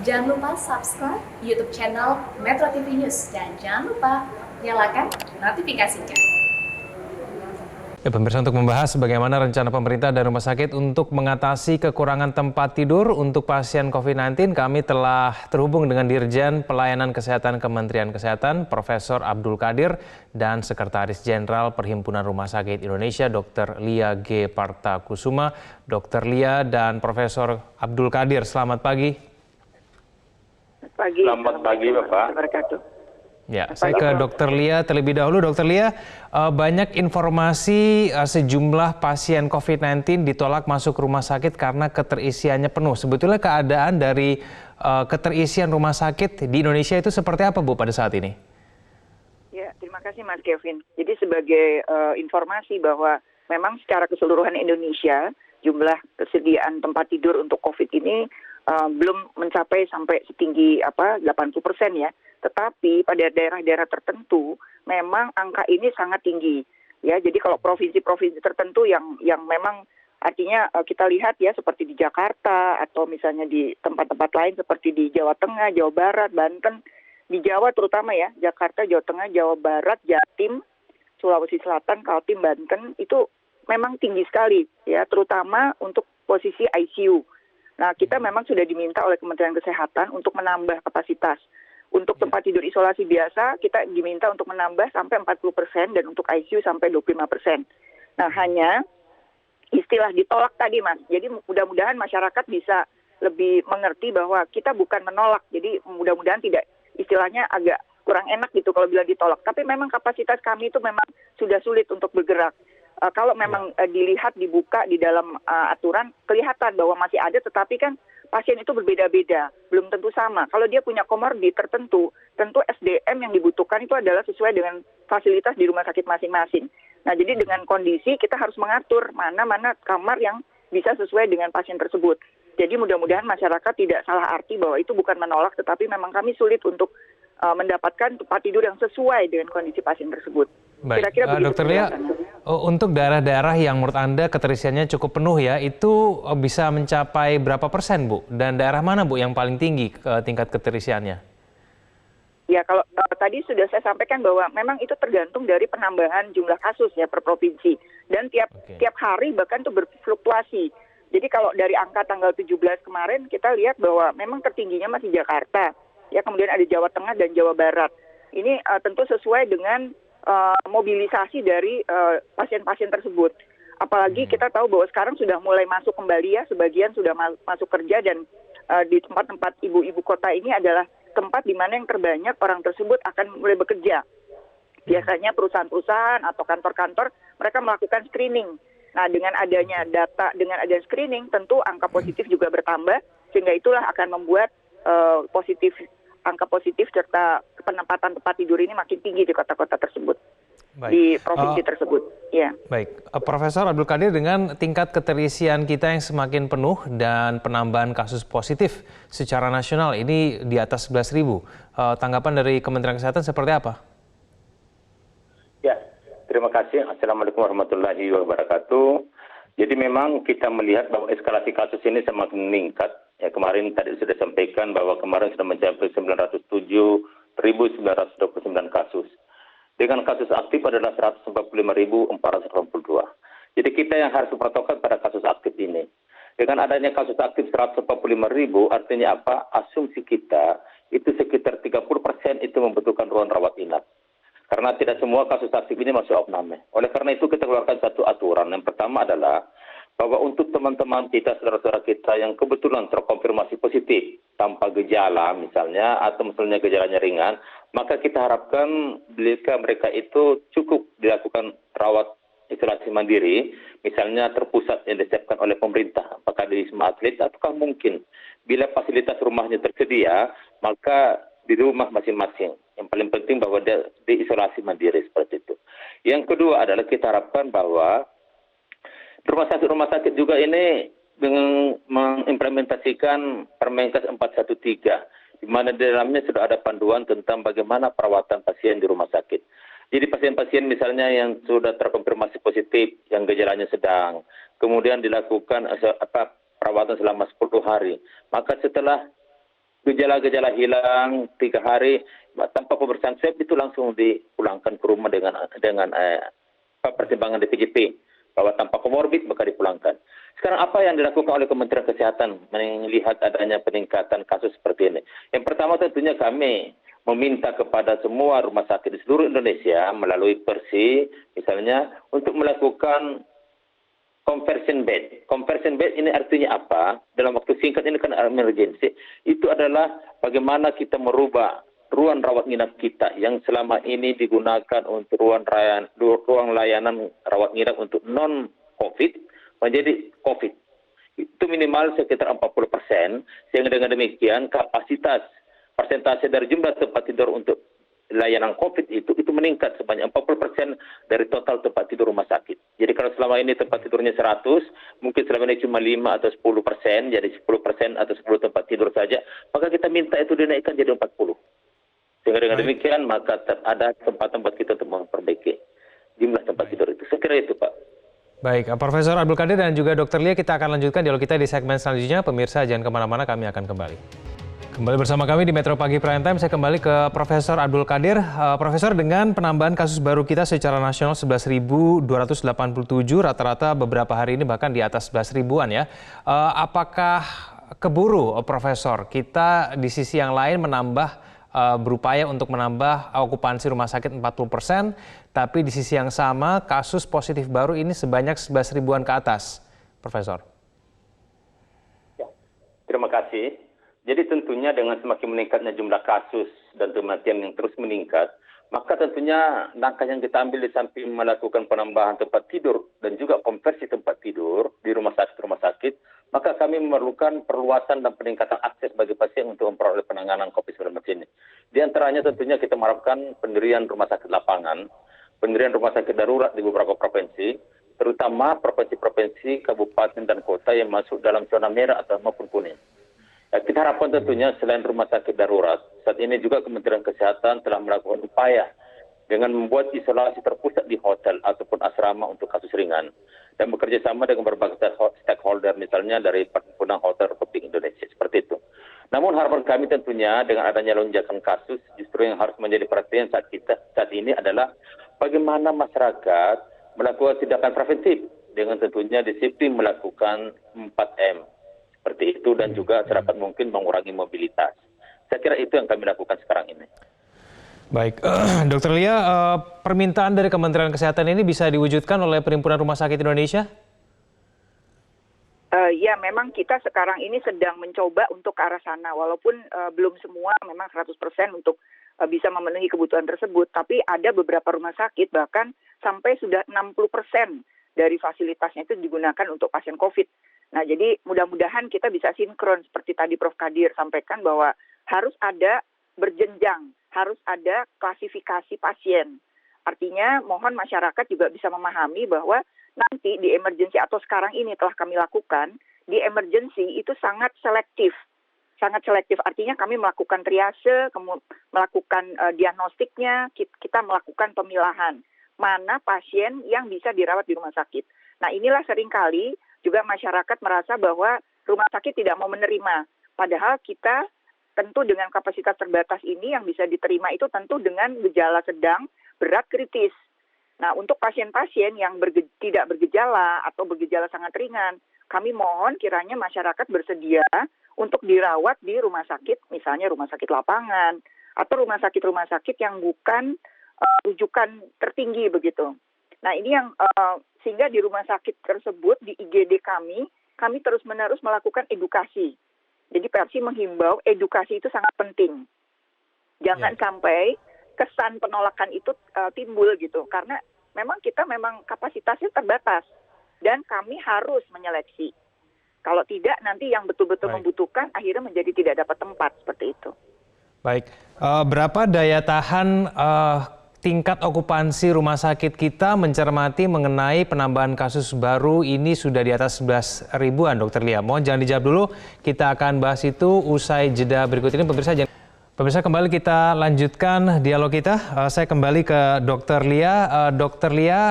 Jangan lupa subscribe YouTube channel Metro TV News dan jangan lupa nyalakan notifikasinya. Ya, pemirsa, untuk membahas bagaimana rencana pemerintah dan rumah sakit untuk mengatasi kekurangan tempat tidur untuk pasien COVID-19, kami telah terhubung dengan Dirjen Pelayanan Kesehatan Kementerian Kesehatan, Profesor Abdul Qadir, dan Sekretaris Jenderal Perhimpunan Rumah Sakit Indonesia, Dr. Lia G. Partakusuma. Dr. Lia dan Profesor Abdul Qadir, selamat pagi. Selamat pagi, Bapak. Ya, saya ke Dr. Lia terlebih dahulu. Dr. Lia, banyak informasi sejumlah pasien COVID-19 ditolak masuk rumah sakit karena keterisiannya penuh. Sebetulnya keadaan dari keterisian rumah sakit di Indonesia itu seperti apa, Bu, pada saat ini? Ya, terima kasih Mas Kevin. Jadi sebagai informasi bahwa memang secara keseluruhan Indonesia jumlah kesediaan tempat tidur untuk COVID ini belum mencapai sampai setinggi 80% ya. Tetapi pada daerah-daerah tertentu memang angka ini sangat tinggi. Ya, jadi kalau provinsi-provinsi tertentu yang memang artinya kita lihat ya seperti di Jakarta atau misalnya di tempat-tempat lain seperti di Jawa Tengah, Jawa Barat, Banten, di Jawa terutama ya, Jakarta, Jawa Tengah, Jawa Barat, Jatim, Sulawesi Selatan, Kaltim, Banten itu memang tinggi sekali ya, terutama untuk posisi ICU. Nah, kita memang sudah diminta oleh Kementerian Kesehatan untuk menambah kapasitas. Untuk tempat tidur isolasi biasa, kita diminta untuk menambah sampai 40% dan untuk ICU sampai 25%. Nah, hanya istilah ditolak tadi, Mas. Jadi mudah-mudahan masyarakat bisa lebih mengerti bahwa kita bukan menolak. Jadi mudah-mudahan tidak, istilahnya agak kurang enak gitu kalau bilang ditolak. Tapi memang kapasitas kami itu memang sudah sulit untuk bergerak. Kalau memang dilihat, dibuka di dalam aturan, kelihatan bahwa masih ada, tetapi kan pasien itu berbeda-beda, belum tentu sama. Kalau dia punya komorbid tertentu, tentu SDM yang dibutuhkan itu adalah sesuai dengan fasilitas di rumah sakit masing-masing. Nah, jadi dengan kondisi kita harus mengatur mana-mana kamar yang bisa sesuai dengan pasien tersebut. Jadi mudah-mudahan masyarakat tidak salah arti bahwa itu bukan menolak, tetapi memang kami sulit untuk mendapatkan tempat tidur yang sesuai dengan kondisi pasien tersebut. Baik, Kira-kira begitu. Dr. Lia, untuk daerah-daerah yang menurut Anda keterisiannya cukup penuh ya, itu bisa mencapai berapa persen, Bu? Dan daerah mana, Bu, yang paling tinggi tingkat keterisiannya? Ya, kalau tadi sudah saya sampaikan bahwa memang itu tergantung dari penambahan jumlah kasus ya per provinsi. Dan tiap hari bahkan itu berfluktuasi. Jadi kalau dari angka tanggal 17 kemarin kita lihat bahwa memang tertingginya masih Jakarta. Ya, kemudian ada Jawa Tengah dan Jawa Barat. Ini tentu sesuai dengan mobilisasi dari pasien-pasien tersebut. Apalagi kita tahu bahwa sekarang sudah mulai masuk kembali ya, sebagian sudah masuk kerja dan di tempat-tempat ibu kota ini adalah tempat di mana yang terbanyak orang tersebut akan mulai bekerja. Biasanya perusahaan-perusahaan atau kantor-kantor mereka melakukan screening. Nah, dengan adanya data, dengan adanya screening, tentu angka positif juga bertambah, sehingga itulah akan membuat angka positif serta penempatan tempat tidur ini makin tinggi di kota-kota tersebut. Baik. Di provinsi tersebut. Ya. Baik, Profesor Abdul Qadir, dengan tingkat keterisian kita yang semakin penuh dan penambahan kasus positif secara nasional ini di atas 11.000, tanggapan dari Kementerian Kesehatan seperti apa? Ya, terima kasih. Assalamualaikum warahmatullahi wabarakatuh. Jadi memang kita melihat bahwa eskalasi kasus ini semakin meningkat. Ya, kemarin tadi sudah sampaikan bahwa kemarin sudah mencapai 907.929 kasus. Dengan kasus aktif adalah 145.482. Jadi kita yang harus berpatokan pada kasus aktif ini. Dengan adanya kasus aktif 145.000, artinya apa? Asumsi kita itu sekitar 30% itu membutuhkan ruang rawat inap. Karena tidak semua kasus aktif ini masuk opname. Oleh karena itu kita keluarkan satu aturan. Yang pertama adalah bahwa untuk teman-teman kita, saudara-saudara kita yang kebetulan terkonfirmasi positif tanpa gejala misalnya, atau misalnya gejalanya ringan, maka kita harapkan mereka itu cukup dilakukan rawat isolasi mandiri, misalnya terpusat yang disiapkan oleh pemerintah, apakah di Wisma Atlet, ataukah mungkin bila fasilitas rumahnya tersedia, maka di rumah masing-masing. Yang paling penting bahwa dia diisolasi mandiri seperti itu. Yang kedua adalah kita harapkan bahwa rumah sakit juga ini dengan mengimplementasikan Permenkes 413, di mana di dalamnya sudah ada panduan tentang bagaimana perawatan pasien di rumah sakit. Jadi pasien-pasien misalnya yang sudah terkonfirmasi positif, yang gejalanya sedang, kemudian dilakukan perawatan selama 10 hari. Maka setelah gejala-gejala hilang 3 hari tanpa pemeriksaan swab itu langsung dipulangkan ke rumah dengan pertimbangan DPJP bahwa tanpa komorbid maka dipulangkan. Sekarang apa yang dilakukan oleh Kementerian Kesehatan melihat adanya peningkatan kasus seperti ini? Yang pertama tentunya kami meminta kepada semua rumah sakit di seluruh Indonesia melalui Persi misalnya untuk melakukan conversion bed. Conversion bed ini artinya apa? Dalam waktu singkat ini kan emergency. Itu adalah bagaimana kita merubah ruang rawat inap kita yang selama ini digunakan untuk ruang layanan rawat inap untuk non-COVID menjadi COVID. Itu minimal sekitar 40%, sehingga dengan demikian kapasitas persentase dari jumlah tempat tidur untuk layanan COVID itu meningkat sebanyak 40% dari total tempat tidur rumah sakit. Jadi kalau selama ini tempat tidurnya 100, mungkin selama ini cuma 5 atau 10%, jadi 10% atau 10 tempat tidur saja, maka kita minta itu dinaikkan jadi 40. Sehingga dengan demikian maka ada tempat-tempat kita untuk memperbaiki jumlah tempat tidur itu. Saya kira itu, Pak. Baik, Profesor Abdul Qadir dan juga Dr. Lia, kita akan lanjutkan dialog kita di segmen selanjutnya. Pemirsa jangan kemana-mana, kami akan kembali. Kembali bersama kami di Metro Pagi Prime Time, saya kembali ke Profesor Abdul Qadir. Profesor, dengan penambahan kasus baru kita secara nasional 11.287, rata-rata beberapa hari ini bahkan di atas 11 ribuan ya. Apakah keburu, Profesor, kita di sisi yang lain berupaya untuk menambah okupansi rumah sakit 40%, tapi di sisi yang sama kasus positif baru ini sebanyak 11 ribuan ke atas, Profesor? Ya, terima kasih. Jadi tentunya dengan semakin meningkatnya jumlah kasus dan kematian yang terus meningkat, maka tentunya langkah yang kita ambil di samping melakukan penambahan tempat tidur dan juga konversi tempat tidur di rumah sakit, maka kami memerlukan perluasan dan peningkatan akses bagi pasien untuk memperoleh penanganan COVID-19 ini. Di antaranya tentunya kita mengharapkan pendirian rumah sakit lapangan, pendirian rumah sakit darurat di beberapa provinsi, terutama provinsi-provinsi, kabupaten dan kota yang masuk dalam zona merah atau maupun kuning. Ya, kita harapkan tentunya selain rumah sakit darurat, saat ini juga Kementerian Kesehatan telah melakukan upaya dengan membuat isolasi terpusat di hotel ataupun asrama untuk kasus ringan dan bekerja sama dengan berbagai stakeholder, misalnya dari Perhimpunan Hotel Republik Indonesia, seperti itu. Namun harapan kami tentunya dengan adanya lonjakan kasus, justru yang harus menjadi perhatian saat ini adalah bagaimana masyarakat melakukan tindakan preventif dengan tentunya disiplin melakukan 4M. Seperti itu, dan juga masyarakat mungkin mengurangi mobilitas. Saya kira itu yang kami lakukan sekarang ini. Baik, Dr. Lia, permintaan dari Kementerian Kesehatan ini bisa diwujudkan oleh Perhimpunan Rumah Sakit Indonesia? Ya, memang kita sekarang ini sedang mencoba untuk ke arah sana, walaupun belum semua memang 100% untuk bisa memenuhi kebutuhan tersebut, tapi ada beberapa rumah sakit bahkan sampai sudah 60% dari fasilitasnya itu digunakan untuk pasien COVID. Nah, jadi mudah-mudahan kita bisa sinkron seperti tadi Prof. Qadir sampaikan bahwa harus ada berjenjang, harus ada klasifikasi pasien. Artinya mohon masyarakat juga bisa memahami bahwa nanti di emergency atau sekarang ini telah kami lakukan, di emergency itu sangat selektif. Sangat selektif, artinya kami melakukan triase, melakukan diagnostiknya, kita melakukan pemilahan. Mana pasien yang bisa dirawat di rumah sakit. Nah, inilah seringkali juga masyarakat merasa bahwa rumah sakit tidak mau menerima. Padahal kita tentu dengan kapasitas terbatas ini yang bisa diterima itu tentu dengan gejala sedang, berat, kritis. Nah, untuk pasien-pasien yang tidak bergejala atau bergejala sangat ringan, kami mohon kiranya masyarakat bersedia untuk dirawat di rumah sakit, misalnya rumah sakit lapangan, atau rumah sakit yang bukan rujukan tertinggi begitu. Nah, ini yang sehingga di rumah sakit tersebut, di IGD kami terus-menerus melakukan edukasi. Jadi Persi menghimbau edukasi itu sangat penting. Jangan sampai kesan penolakan itu timbul gitu, karena memang kapasitasnya terbatas dan kami harus menyeleksi. Kalau tidak, nanti yang betul-betul membutuhkan akhirnya menjadi tidak dapat tempat seperti itu. Baik, berapa daya tahan tingkat okupansi rumah sakit kita mencermati mengenai penambahan kasus baru ini sudah di atas 11 ribuan, Dr. Lia? Mohon jangan dijawab dulu, kita akan bahas itu usai jeda berikut ini. Pemirsa, kembali kita lanjutkan dialog kita. Saya kembali ke Dr. Lia. Dr. Lia,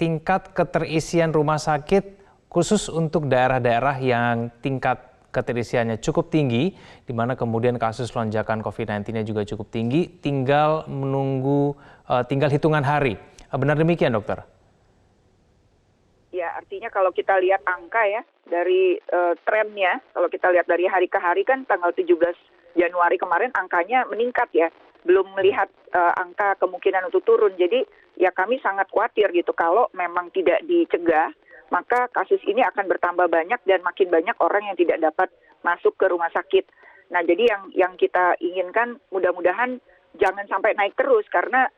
tingkat keterisian rumah sakit khusus untuk daerah-daerah yang tingkat keterisiannya cukup tinggi, di mana kemudian kasus lonjakan COVID-19-nya juga cukup tinggi, tinggal hitungan hari. Benar demikian, dokter? Ya, artinya kalau kita lihat angka ya, dari trennya, kalau kita lihat dari hari ke hari kan tanggal 17 Januari kemarin angkanya meningkat ya. Belum melihat angka kemungkinan untuk turun. Jadi ya kami sangat khawatir gitu kalau memang tidak dicegah, maka kasus ini akan bertambah banyak dan makin banyak orang yang tidak dapat masuk ke rumah sakit. Nah, jadi yang kita inginkan mudah-mudahan jangan sampai naik terus karena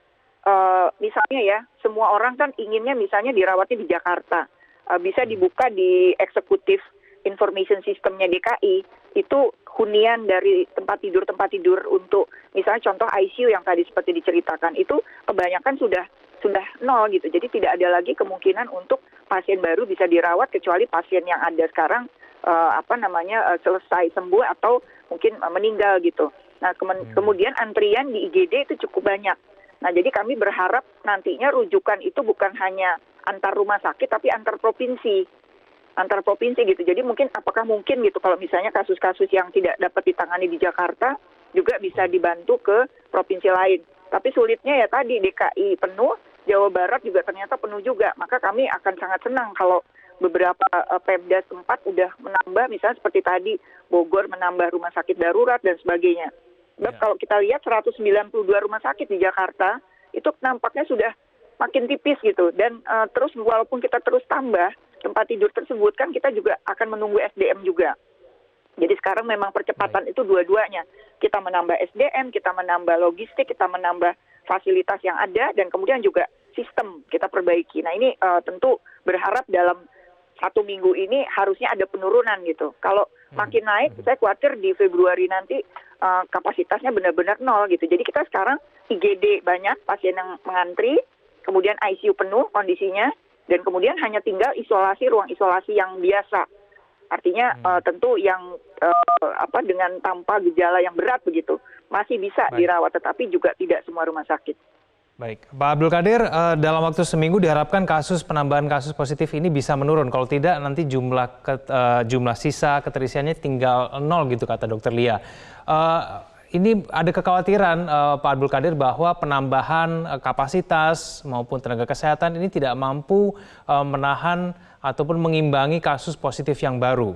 misalnya ya, semua orang kan inginnya misalnya dirawatnya di Jakarta. Bisa dibuka di eksekutif information systemnya DKI, itu hunian dari tempat tidur untuk misalnya contoh ICU yang tadi seperti diceritakan, itu kebanyakan sudah nol gitu. Jadi tidak ada lagi kemungkinan untuk pasien baru bisa dirawat kecuali pasien yang ada sekarang selesai sembuh atau mungkin meninggal gitu. Nah, kemudian antrian di IGD itu cukup banyak. Nah, jadi kami berharap nantinya rujukan itu bukan hanya antar rumah sakit, tapi antar provinsi gitu. Jadi apakah mungkin gitu kalau misalnya kasus-kasus yang tidak dapat ditangani di Jakarta juga bisa dibantu ke provinsi lain. Tapi sulitnya ya tadi DKI penuh, Jawa Barat juga ternyata penuh juga. Maka kami akan sangat senang kalau beberapa Pemda tempat udah menambah, misalnya seperti tadi Bogor menambah rumah sakit darurat dan sebagainya. Sebab kalau kita lihat 192 rumah sakit di Jakarta itu nampaknya sudah makin tipis gitu. Dan terus walaupun kita terus tambah tempat tidur tersebut kan kita juga akan menunggu SDM juga. Jadi sekarang memang percepatan itu dua-duanya. Kita menambah SDM, kita menambah logistik, kita menambah fasilitas yang ada dan kemudian juga sistem kita perbaiki. Nah ini tentu berharap dalam 1 minggu ini harusnya ada penurunan gitu. Kalau makin naik, saya khawatir di Februari nanti kapasitasnya benar-benar nol gitu. Jadi kita sekarang IGD banyak pasien yang mengantri, kemudian ICU penuh kondisinya, dan kemudian hanya tinggal ruang isolasi yang biasa. Artinya tentu yang dengan tanpa gejala yang berat begitu masih bisa dirawat, tetapi juga tidak semua rumah sakit. Baik, Pak Abdul Qadir, dalam waktu seminggu diharapkan penambahan kasus positif ini bisa menurun. Kalau tidak nanti jumlah sisa keterisiannya tinggal 0 gitu kata Dokter Lia. Ini ada kekhawatiran Pak Abdul Qadir bahwa penambahan kapasitas maupun tenaga kesehatan ini tidak mampu menahan ataupun mengimbangi kasus positif yang baru.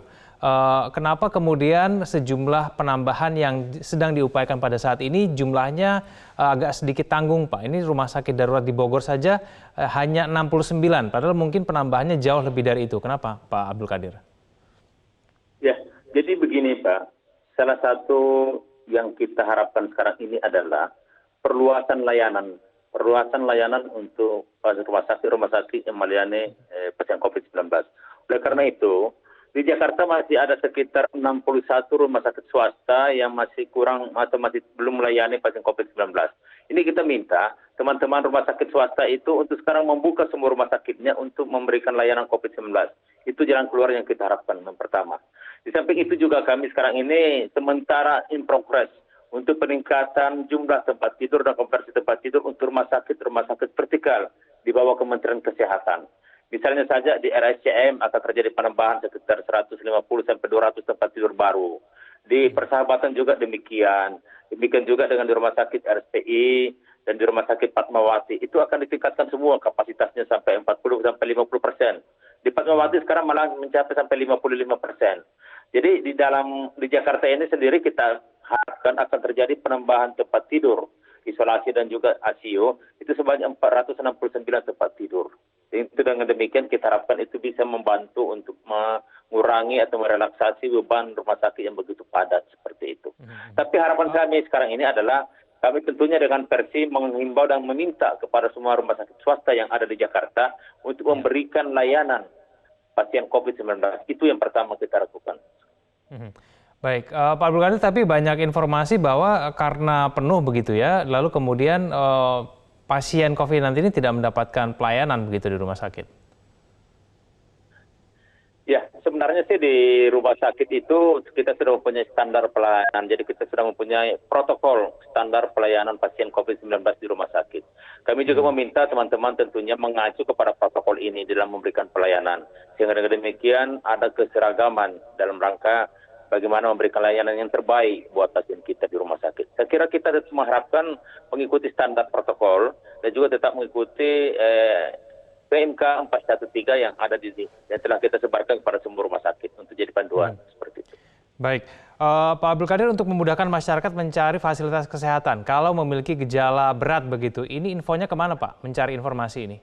Kenapa kemudian sejumlah penambahan yang sedang diupayakan pada saat ini jumlahnya agak sedikit tanggung, Pak? Ini rumah sakit darurat di Bogor saja hanya 69, padahal mungkin penambahannya jauh lebih dari itu. Kenapa, Pak Abdul Qadir? Ya, jadi begini, Pak. Salah satu yang kita harapkan sekarang ini adalah perluasan layanan untuk rumah sakit yang melayani pasien COVID-19. Oleh karena itu, di Jakarta masih ada sekitar 61 rumah sakit swasta yang masih kurang atau masih belum melayani pasien COVID-19. Ini kita minta teman-teman rumah sakit swasta itu untuk sekarang membuka semua rumah sakitnya untuk memberikan layanan COVID-19. Itu jalan keluar yang kita harapkan yang pertama. Di samping itu juga kami sekarang ini sementara in progress untuk peningkatan jumlah tempat tidur dan konversi tempat tidur untuk rumah sakit vertikal di bawah Kementerian Kesehatan. Misalnya saja di RSCM akan terjadi penambahan sekitar 150 sampai 200 tempat tidur baru. Di Persahabatan juga demikian. Demikian juga dengan di Rumah Sakit RSPI dan di Rumah Sakit Fatmawati. Itu akan ditingkatkan semua kapasitasnya sampai 40 sampai 50%. Di Fatmawati sekarang malah mencapai sampai 55%. Jadi di Jakarta ini sendiri kita harapkan akan terjadi penambahan tempat tidur, isolasi dan juga ICU itu sebanyak 469 tempat tidur. Itu dengan demikian kita harapkan itu bisa membantu untuk mengurangi atau merelaksasi beban rumah sakit yang begitu padat seperti itu. Tapi harapan kami sekarang ini adalah kami tentunya dengan versi menghimbau dan meminta kepada semua rumah sakit swasta yang ada di Jakarta untuk memberikan layanan pasien COVID-19. Itu yang pertama kita lakukan. Baik, Pak Abdul Qadir, tapi banyak informasi bahwa karena penuh begitu ya, lalu kemudian pasien COVID-19 ini tidak mendapatkan pelayanan begitu di rumah sakit. Ya, sebenarnya sih di rumah sakit itu kita sudah mempunyai standar pelayanan. Jadi kita sudah mempunyai protokol standar pelayanan pasien COVID-19 di rumah sakit. Kami juga meminta teman-teman tentunya mengacu kepada protokol ini dalam memberikan pelayanan. Sehingga dengan demikian ada keseragaman dalam rangka bagaimana memberikan layanan yang terbaik buat pasien kita di rumah sakit. Saya kira kita tetap mengharapkan mengikuti standar protokol dan juga tetap mengikuti PMK 413 yang ada di sini yang telah kita sebarkan kepada semua rumah sakit untuk jadi panduan seperti itu. Baik, Pak Abdul Qadir, untuk memudahkan masyarakat mencari fasilitas kesehatan, kalau memiliki gejala berat begitu, ini infonya kemana Pak, mencari informasi ini?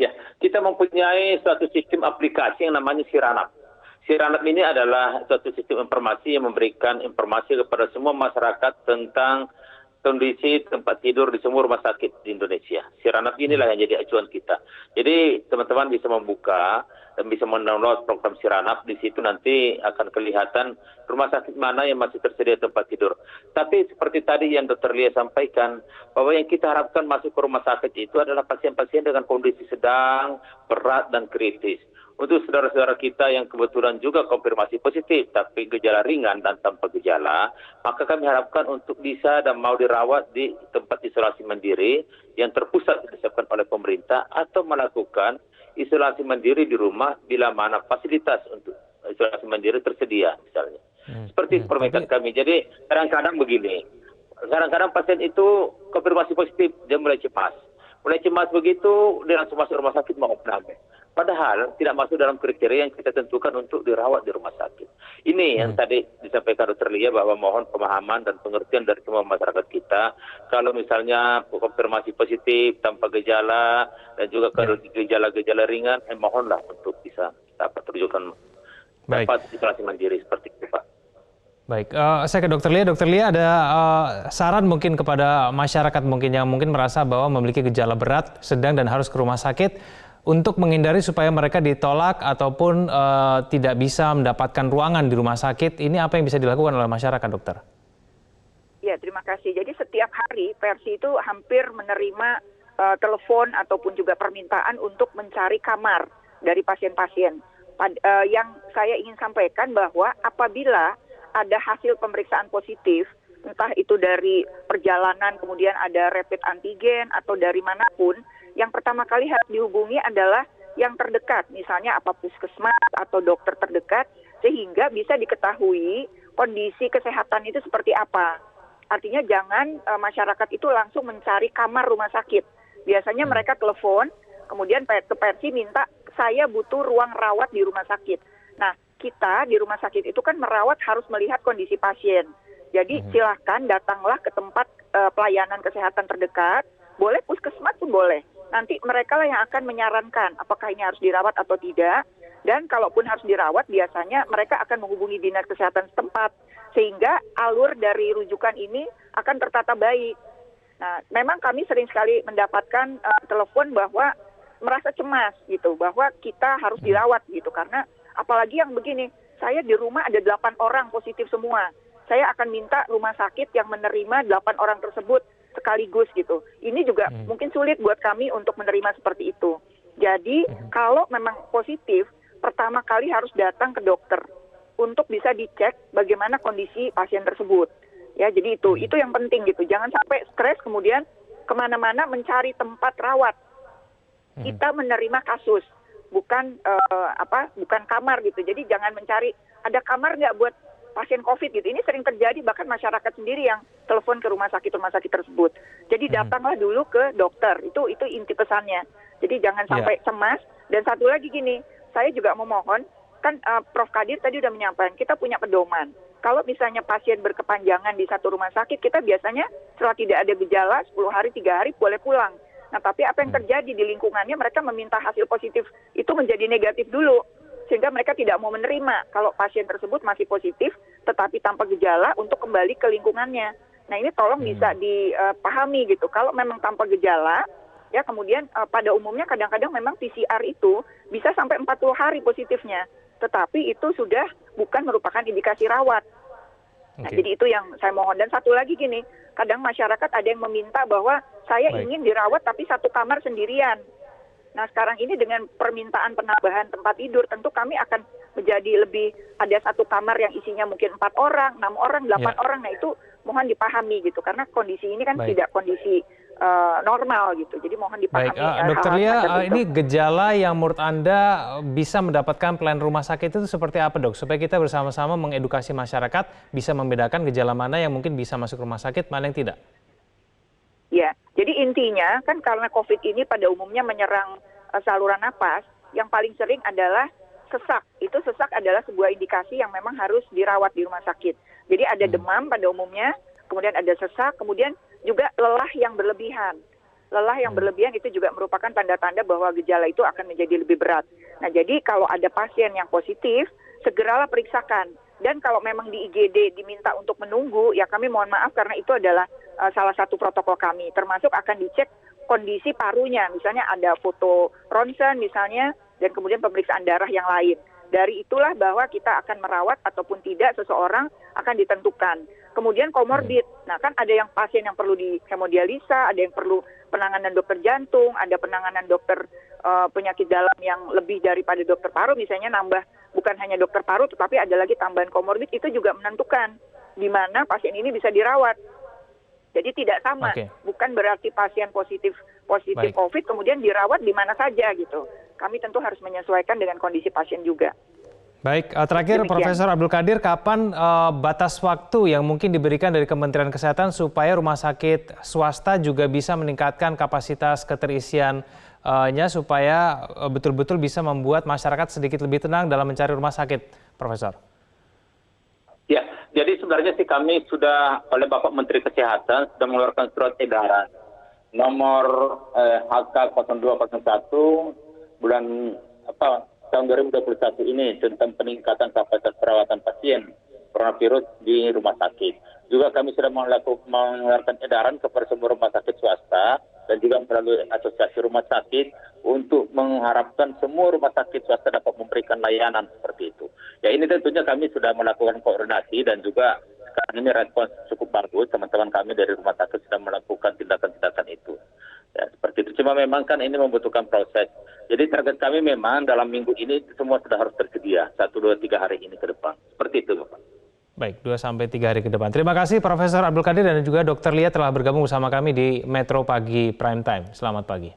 Ya, kita mempunyai suatu sistem aplikasi yang namanya Siranap. Siranap ini adalah suatu sistem informasi yang memberikan informasi kepada semua masyarakat tentang kondisi tempat tidur di semua rumah sakit di Indonesia. Siranap inilah yang jadi acuan kita. Jadi teman-teman bisa membuka dan bisa mendownload program Siranap. Di situ nanti akan kelihatan rumah sakit mana yang masih tersedia tempat tidur. Tapi seperti tadi yang Dr. Lia sampaikan, bahwa yang kita harapkan masuk ke rumah sakit itu adalah pasien-pasien dengan kondisi sedang, berat, dan kritis. Untuk saudara-saudara kita yang kebetulan juga konfirmasi positif, tapi gejala ringan dan tanpa gejala, maka kami harapkan untuk bisa dan mau dirawat di tempat isolasi mandiri yang terpusat disiapkan oleh pemerintah atau melakukan isolasi mandiri di rumah bila mana fasilitas untuk isolasi mandiri tersedia misalnya. Seperti permintaan kami. Jadi kadang-kadang begini, kadang-kadang pasien itu konfirmasi positif, dia mulai cemas. Mulai cemas begitu, dia langsung masuk rumah sakit mau opname. Padahal tidak masuk dalam kriteria yang kita tentukan untuk dirawat di rumah sakit. Ini yang tadi disampaikan Dr. Lia, bahwa mohon pemahaman dan pengertian dari semua masyarakat kita. Kalau misalnya konfirmasi positif tanpa gejala dan juga gejala-gejala ringan, mohonlah untuk bisa dapat rujukan dapat isolasi mandiri seperti itu, Pak. Baik, saya ke Dr. Lia. Dr. Lia, ada saran mungkin kepada masyarakat mungkin yang mungkin merasa bahwa memiliki gejala berat, sedang, dan harus ke rumah sakit untuk menghindari supaya mereka ditolak ataupun tidak bisa mendapatkan ruangan di rumah sakit. Ini apa yang bisa dilakukan oleh masyarakat, dokter? Ya, terima kasih. Jadi setiap hari Persi itu hampir menerima telepon ataupun juga permintaan untuk mencari kamar dari pasien-pasien. Yang saya ingin sampaikan bahwa apabila ada hasil pemeriksaan positif, entah itu dari perjalanan, kemudian ada rapid antigen atau dari manapun, yang pertama kali harus dihubungi adalah yang terdekat, misalnya apa puskesmas atau dokter terdekat, sehingga bisa diketahui kondisi kesehatan itu seperti apa. Artinya jangan masyarakat itu langsung mencari kamar rumah sakit. Biasanya mereka telepon, kemudian ke Persi minta, saya butuh ruang rawat di rumah sakit. Nah, kita di rumah sakit itu kan merawat harus melihat kondisi pasien. Jadi silahkan datanglah ke tempat pelayanan kesehatan terdekat, boleh puskesmas pun boleh. Nanti mereka lah yang akan menyarankan apakah ini harus dirawat atau tidak. Dan kalaupun harus dirawat, biasanya mereka akan menghubungi dinas kesehatan setempat. Sehingga alur dari rujukan ini akan tertata baik. Nah, memang kami sering sekali mendapatkan telepon bahwa merasa cemas gitu, bahwa kita harus dirawat gitu. Karena apalagi yang begini, saya di rumah ada 8 orang positif semua. Saya akan minta rumah sakit yang menerima 8 orang tersebut sekaligus gitu. Ini juga mungkin sulit buat kami untuk menerima seperti itu. Jadi kalau memang positif, pertama kali harus datang ke dokter untuk bisa dicek bagaimana kondisi pasien tersebut. Ya, jadi itu yang penting gitu. Jangan sampai stres kemudian kemana-mana mencari tempat rawat. Kita menerima kasus, bukan bukan kamar gitu. Jadi jangan mencari ada kamar nggak buat pasien COVID gitu. Ini sering terjadi, bahkan masyarakat sendiri yang telepon ke rumah sakit tersebut. Jadi datanglah dulu ke dokter. Itu inti pesannya. Jadi jangan sampai cemas. Dan satu lagi gini, saya juga memohon, kan Prof. Qadir tadi udah menyampaikan, kita punya pedoman. Kalau misalnya pasien berkepanjangan di satu rumah sakit, kita biasanya setelah tidak ada gejala, 10 hari, 3 hari boleh pulang. Nah, tapi apa yang terjadi di lingkungannya, mereka meminta hasil positif itu menjadi negatif dulu. Sehingga mereka tidak mau menerima kalau pasien tersebut masih positif tetapi tanpa gejala untuk kembali ke lingkungannya. Nah, ini tolong bisa dipahami gitu. Kalau memang tanpa gejala, ya kemudian pada umumnya kadang-kadang memang PCR itu bisa sampai 40 hari positifnya. Tetapi itu sudah bukan merupakan indikasi rawat. Nah, jadi itu yang saya mohon. Dan satu lagi gini, kadang masyarakat ada yang meminta bahwa saya ingin dirawat tapi satu kamar sendirian. Nah, sekarang ini dengan permintaan penambahan tempat tidur, tentu kami akan menjadi lebih, ada satu kamar yang isinya mungkin 4 orang, 6 orang, 8 orang. Nah, itu mohon dipahami gitu, karena kondisi ini kan tidak kondisi normal gitu. Jadi mohon dipahami. Baik, Dokter Lia, ini gejala yang menurut Anda bisa mendapatkan pelayanan rumah sakit itu seperti apa, Dok? Supaya kita bersama-sama mengedukasi masyarakat bisa membedakan gejala mana yang mungkin bisa masuk rumah sakit, mana yang tidak. Ya, jadi intinya kan karena COVID ini pada umumnya menyerang saluran napas, yang paling sering adalah sesak. Itu sesak adalah sebuah indikasi yang memang harus dirawat di rumah sakit. Jadi ada demam pada umumnya, kemudian ada sesak, kemudian juga lelah yang berlebihan. Lelah yang berlebihan itu juga merupakan tanda-tanda bahwa gejala itu akan menjadi lebih berat. Nah, jadi kalau ada pasien yang positif, segeralah periksakan. Dan kalau memang di IGD diminta untuk menunggu, ya kami mohon maaf karena itu adalah salah satu protokol kami. Termasuk akan dicek kondisi parunya, misalnya ada foto ronsen misalnya, dan kemudian pemeriksaan darah yang lain. Dari itulah bahwa kita akan merawat ataupun tidak seseorang akan ditentukan. Kemudian komorbid, nah kan ada yang pasien yang perlu di hemodialisa, ada yang perlu penanganan dokter jantung, ada penanganan dokter penyakit dalam yang lebih daripada dokter paru, misalnya nambah bukan hanya dokter paru, tetapi ada lagi tambahan komorbid, itu juga menentukan di mana pasien ini bisa dirawat. Jadi tidak sama, bukan berarti pasien positif COVID kemudian dirawat di mana saja gitu. Kami tentu harus menyesuaikan dengan kondisi pasien juga. Baik, terakhir Profesor Abdul Qadir, kapan batas waktu yang mungkin diberikan dari Kementerian Kesehatan supaya rumah sakit swasta juga bisa meningkatkan kapasitas keterisiannya supaya betul-betul bisa membuat masyarakat sedikit lebih tenang dalam mencari rumah sakit, Profesor? Ya, jadi sebenarnya sih kami sudah oleh Bapak Menteri Kesehatan sudah mengeluarkan surat edaran nomor HK 0201 bulan tahun 2021 ini tentang peningkatan kapasitas perawatan pasien coronavirus di rumah sakit. Juga kami sudah mengeluarkan edaran kepada semua rumah sakit swasta dan juga melalui asosiasi rumah sakit untuk mengharapkan semua rumah sakit swasta dapat memberikan layanan seperti itu. Ya, ini tentunya kami sudah melakukan koordinasi dan juga sekarang ini respons cukup bagus. Teman-teman kami dari rumah sakit sudah melakukan tindakan-tindakan itu. Ya, seperti itu. Cuma memang kan ini membutuhkan proses. Jadi target kami memang dalam minggu ini semua sudah harus tersedia 1, 2, 3 hari ini ke depan. Seperti itu, Bapak. Baik, 2-3 hari ke depan. Terima kasih Profesor Abdul Qadir dan juga Dr. Lia telah bergabung bersama kami di Metro Pagi Prime Time. Selamat pagi.